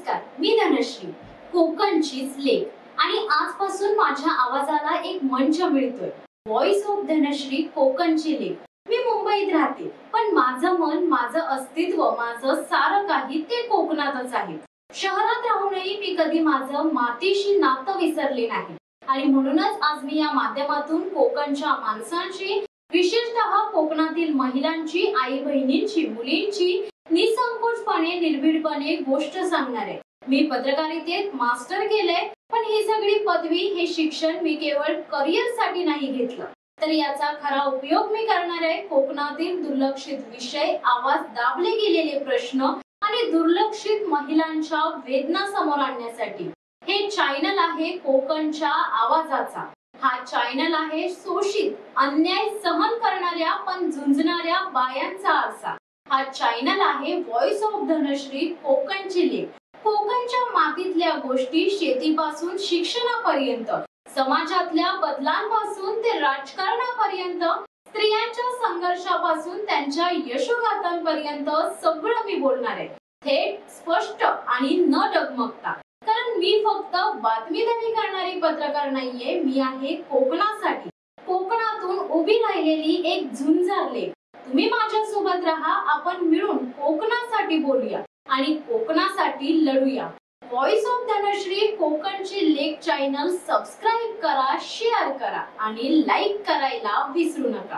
नमस्कार, मी धनश्री, कोकणचीच लेक आणि आजपासून माझ्या आवाजाला एक मंच मिळतोय. व्हॉइस ऑफ धनश्री, कोकणची लेक. मी मुंबईत राहते, पण माझं मन, माझं अस्तित्व, माझं सारं काही ते कोकणातच आहे. शहरात राहूनही मी कधी माझं मातीशी नातं विसरले नाही आणि म्हणूनच आज मी या माध्यमातून कोकणच्या माणसांची, विशेषतः कोकणातील महिलांची, आई बहिणींची, मुलींची निसंकोचपणे, निर्भीडपणे गोष्ट सांगणार आहे. मी पत्रकारितेत मास्टर केलंय, पण ही सगळी पदवी, हे शिक्षण मी केवळ करिअर साठी नाही घेतलं, तर याचा खरा उपयोग मी करणार आहे कोकणातील दुर्लक्षित विषय, आवाज दाबले गेलेले प्रश्न आणि दुर्लक्षित महिलांच्या वेदना समोर आणण्यासाठी. हे चॅनल आहे कोकणच्या आवाजाचा. हा चॅनल आहे शोषित, अन्याय सहन करणाऱ्या पण झुंजणाऱ्या बायांचा आरसा. हा चॅनल आहे व्हॉइस ऑफ धनश्री, कोकणची लेक. कोकणच्या मातीतल्या गोष्टी, शेतीपासून शिक्षणापर्यंत, समाजातल्या बदलांपासून ते राजकारणापर्यंत, स्त्रियांच्या संघर्षापासून त्यांच्या यशोगाथांपर्यंत सगळं मी बोलणार आहे, थेट, स्पष्ट आणि न डगमगता. कारण मी फक्त बातमीदारी करणारी पत्रकार नाहीये, मी आहे कोकणासाठी, कोकणातून उभी राहिलेली एक झुंजार लेक. तुम्ही माझ्या सोबत राहा, आपण मिळून कोकणासाठी बोलूया आणि कोकणासाठी लढूया. व्हॉइस ऑफ धनश्री, कोकणची लेक चॅनल सबस्क्राइब करा, शेअर करा आणि लाईक करायला विसरू नका.